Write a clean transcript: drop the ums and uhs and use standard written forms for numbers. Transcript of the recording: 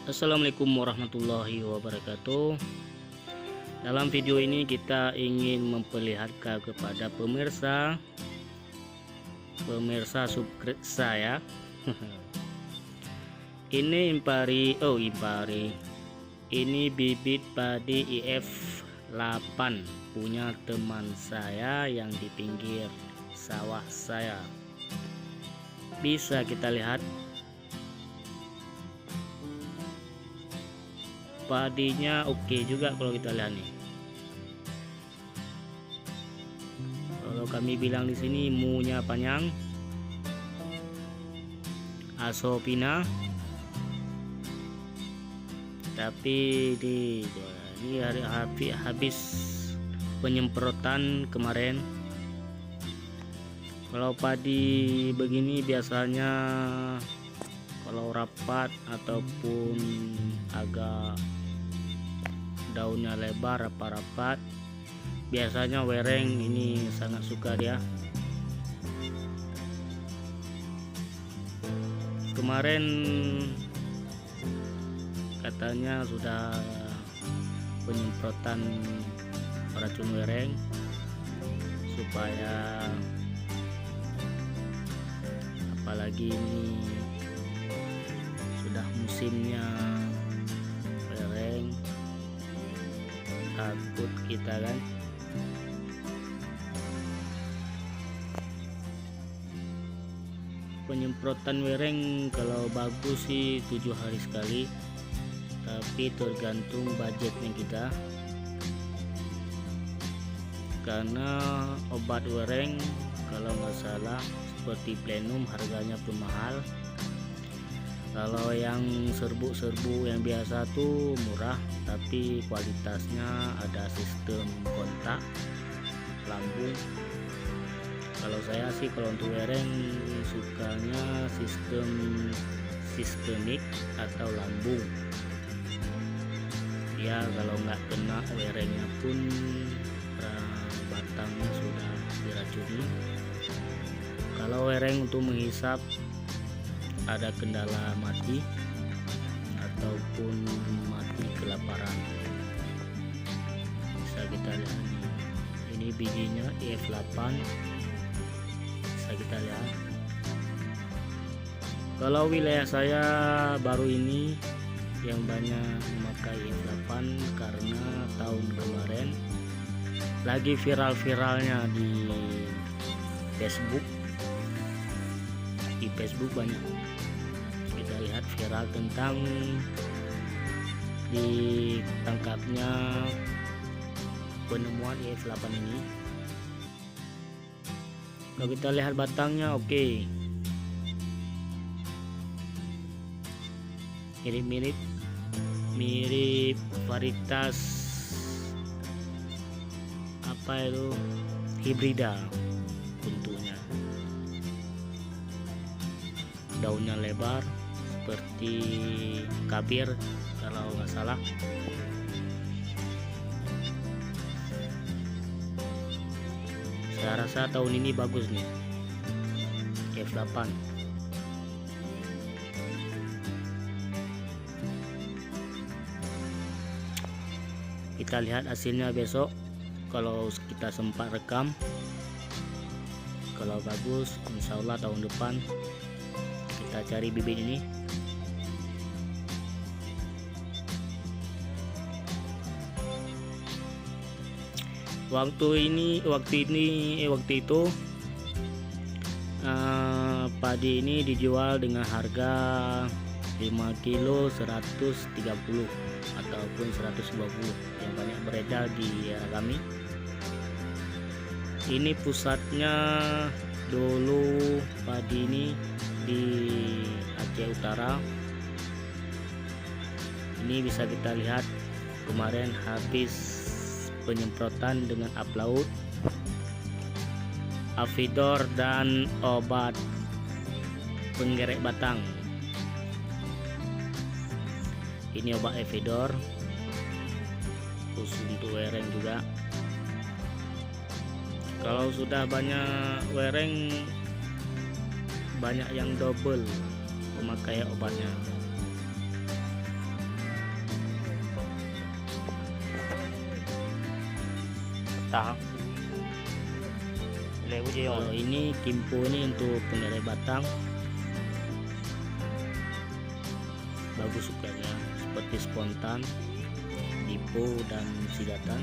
Assalamualaikum warahmatullahi wabarakatuh. Dalam video ini kita ingin memperlihatkan kepada pemirsa subscribe saya. Ini impari. Ini bibit padi IF8 punya teman saya yang di pinggir sawah saya. Bisa kita lihat padinya oke juga kalau kita lihat nih. Kalau kami bilang di sini munya panjang, asopina, tapi ini hari habis penyemprotan kemarin. Kalau padi begini biasanya kalau rapat ataupun agak daunnya lebar rapat-rapat, biasanya wereng ini sangat suka dia. Kemarin katanya sudah penyemprotan racun wereng supaya apalagi ini sudah musimnya wereng, takut kita kan. Penyemprotan wereng kalau bagus sih 7 hari sekali, tapi tergantung budgetnya kita, karena obat wereng kalau nggak salah seperti Plenum harganya pun mahal. Kalau yang serbu-serbu yang biasa tuh murah, tapi kualitasnya ada sistem kontak lambung. Kalau saya sih kalau untuk wereng sukanya sistemik atau lambung. Ya kalau nggak kena werengnya pun batangnya sudah diracuni. Kalau wereng untuk menghisap ada kendala mati ataupun mati kelaparan, bisa kita lihat ini bijinya IF8, bisa kita lihat. Kalau wilayah saya baru ini yang banyak memakai IF8 karena tahun kemarin lagi viral-viralnya di Facebook. Di Facebook banyak kita lihat viral tentang ditangkapnya penemuan IF8 ini. Kalau kita lihat batangnya oke, mirip varietas apa itu, hibrida bentuknya. Daunnya lebar seperti kabir kalau nggak salah. Saya rasa tahun ini bagus nih F8. Kita lihat hasilnya besok kalau kita sempat rekam. Kalau bagus insya Allah tahun depan kita cari bibit ini. Waktu itu padi ini dijual dengan harga 5 kilo 130 ataupun 120 yang banyak beredar di kami. Ini pusatnya dulu padi ini di Aceh Utara. Ini bisa kita lihat kemarin habis penyemprotan dengan upload Avidor dan obat penggerek batang. Ini obat Avidor khusus untuk wereng juga. Kalau sudah banyak wereng, banyak yang double pemakaian obatnya. batang. Kalau ini Kimpo ini untuk pengerai batang, bagus sukanya seperti Spontan, Dipo dan Sidatan.